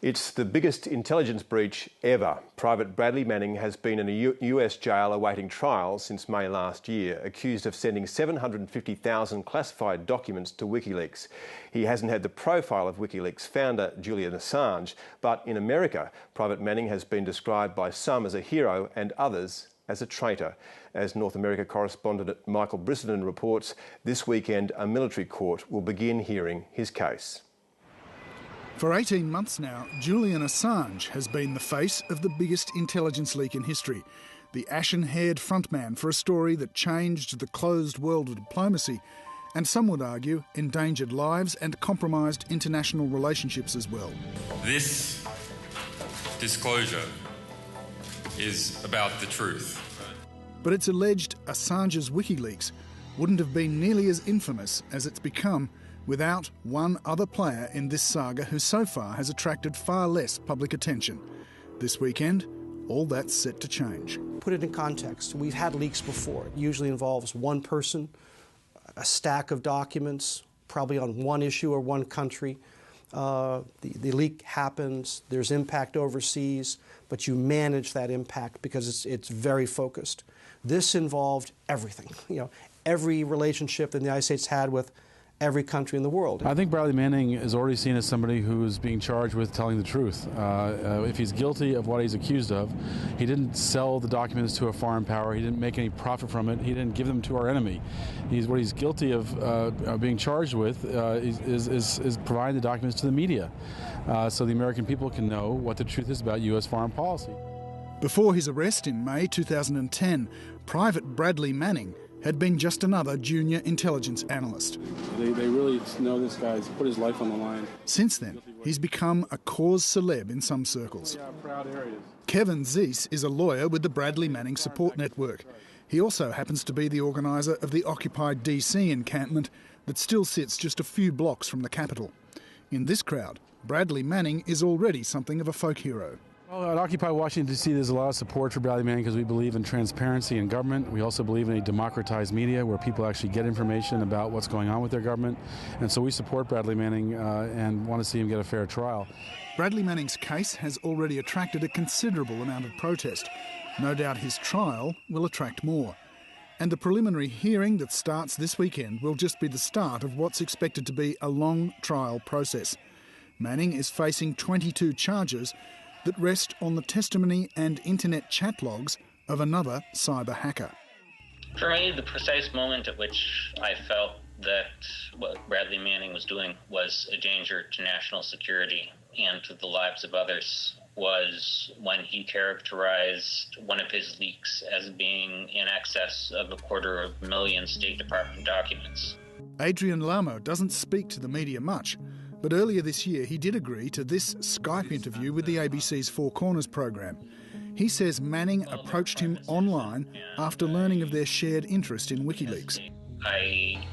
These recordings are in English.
It's the biggest intelligence breach ever. Private Bradley Manning has been in a US jail awaiting trial since May last year, accused of sending 750,000 classified documents to WikiLeaks. He hasn't had the profile of WikiLeaks founder Julian Assange, but in America, Private Manning has been described by some as a hero and others as a traitor. As North America correspondent Michael Brissenden reports, this weekend a military court will begin hearing his case. For 18 months now, Julian Assange has been the face of the biggest intelligence leak in history, the ashen-haired frontman for a story that changed the closed world of diplomacy and, some would argue, endangered lives and compromised international relationships as well. This disclosure is about the truth. But it's alleged Assange's WikiLeaks wouldn't have been nearly as infamous as it's become without one other player in this saga who so far has attracted far less public attention. This weekend, all that's set to change. Put it in context. We've had leaks before. It usually involves one person, a stack of documents, probably on one issue or one country. The leak happens, there's impact overseas, but you manage that impact because it's very focused. This involved everything, every relationship that the United States had with every country in the world. I think Bradley Manning is already seen as somebody who's being charged with telling the truth. If he's guilty of what he's accused of, he didn't sell the documents to a foreign power, he didn't make any profit from it, he didn't give them to our enemy. What he's guilty of being charged with is providing the documents to the media, so the American people can know what the truth is about U.S. foreign policy. Before his arrest in May 2010, Private Bradley Manning had been just another junior intelligence analyst. They really know this guy's put his life on the line. Since then, he's become a cause celeb in some circles. Yeah, proud areas. Kevin Zeiss is a lawyer with the Bradley Manning Support Network. He also happens to be the organiser of the occupied DC encampment that still sits just a few blocks from the capital. In this crowd, Bradley Manning is already something of a folk hero. Well, at Occupy Washington, D.C., there's a lot of support for Bradley Manning because we believe in transparency in government. We also believe in a democratized media where people actually get information about what's going on with their government. And so we support Bradley Manning and want to see him get a fair trial. Bradley Manning's case has already attracted a considerable amount of protest. No doubt his trial will attract more. And the preliminary hearing that starts this weekend will just be the start of what's expected to be a long trial process. Manning is facing 22 charges that rest on the testimony and internet chat logs of another cyber hacker. For me, the precise moment at which I felt that what Bradley Manning was doing was a danger to national security and to the lives of others was when he characterized one of his leaks as being in excess of 250,000 State Department documents. Adrian Lamo doesn't speak to the media much, but earlier this year he did agree to this Skype interview with the ABC's Four Corners program. He says Manning approached him online after learning of their shared interest in WikiLeaks. I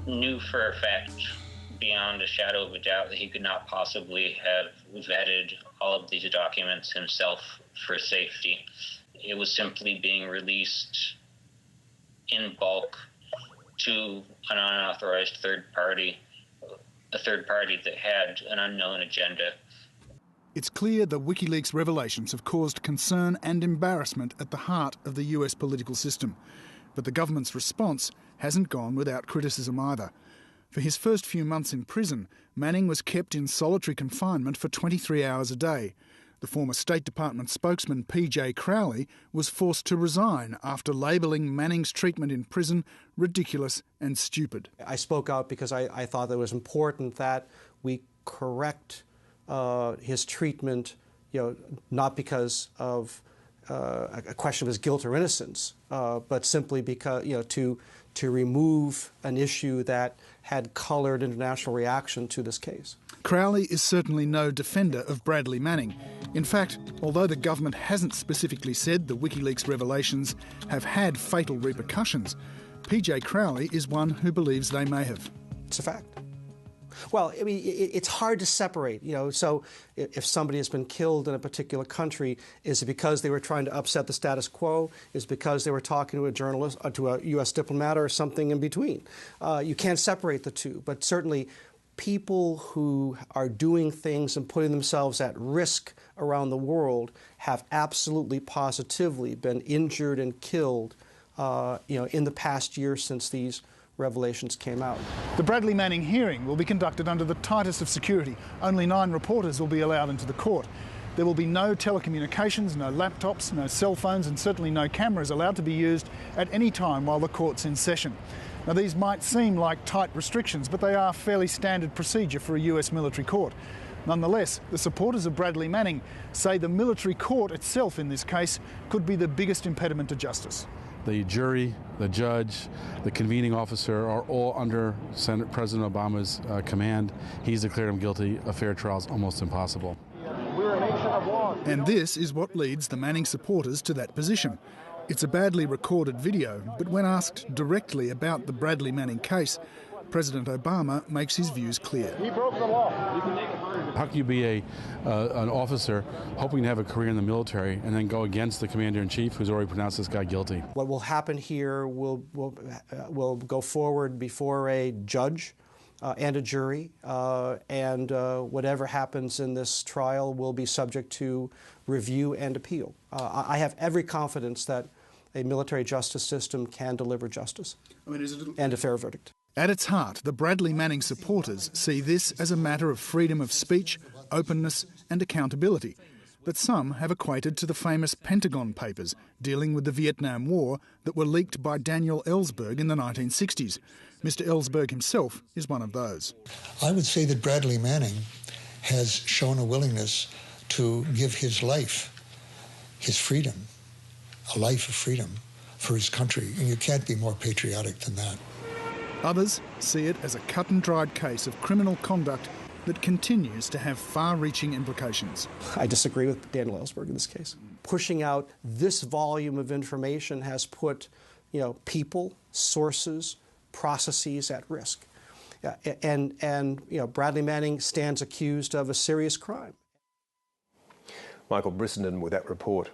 knew for a fact, beyond a shadow of a doubt, that he could not possibly have vetted all of these documents himself for safety. It was simply being released in bulk to an unauthorized third party, a third party that had an unknown agenda. It's clear the WikiLeaks revelations have caused concern and embarrassment at the heart of the US political system. But the government's response hasn't gone without criticism either. For his first few months in prison, Manning was kept in solitary confinement for 23 hours a day. The former State Department spokesman P.J. Crowley was forced to resign after labelling Manning's treatment in prison ridiculous and stupid. I spoke out because I thought that it was important that we correct his treatment, not because of a question of his guilt or innocence, but simply because, to remove an issue that had coloured international reaction to this case. Crowley is certainly no defender of Bradley Manning. In fact, although the government hasn't specifically said the WikiLeaks revelations have had fatal repercussions, P.J. Crowley is one who believes they may have. It's a fact. Well, I mean, it's hard to separate, so if somebody has been killed in a particular country, is it because they were trying to upset the status quo? Is it because they were talking to a journalist, to a U.S. diplomat, or something in between? You can't separate the two, but certainly people who are doing things and putting themselves at risk around the world have absolutely positively been injured and killed in the past year since these revelations came out. The Bradley Manning hearing will be conducted under the tightest of security. Only 9 reporters will be allowed into the court. There will be no telecommunications, no laptops, no cell phones, and certainly no cameras allowed to be used at any time while the court's in session. Now, these might seem like tight restrictions, but they are fairly standard procedure for a US military court. Nonetheless, the supporters of Bradley Manning say the military court itself in this case could be the biggest impediment to justice. The jury, the judge, the convening officer are all under President Obama's command. He's declared him guilty. A fair trial is almost impossible. And this is what leads the Manning supporters to that position. It's a badly recorded video, but when asked directly about the Bradley Manning case, President Obama makes his views clear. He broke the law. How can you be an officer hoping to have a career in the military and then go against the commander-in-chief who's already pronounced this guy guilty? What will happen here will go forward before a judge and a jury, and whatever happens in this trial will be subject to review and appeal. I have every confidence that a military justice system can deliver justice and a fair verdict. At its heart, the Bradley Manning supporters see this as a matter of freedom of speech, openness and accountability that some have equated to the famous Pentagon Papers dealing with the Vietnam War that were leaked by Daniel Ellsberg in the 1960s. Mr. Ellsberg himself is one of those. I would say that Bradley Manning has shown a willingness to give his life, his freedom, a life of freedom for his country, and you can't be more patriotic than that. Others see it as a cut and dried case of criminal conduct that continues to have far-reaching implications. I disagree with Daniel Ellsberg in this case. Pushing out this volume of information has put, people, sources, processes at risk. And Bradley Manning stands accused of a serious crime. Michael Brissenden with that report.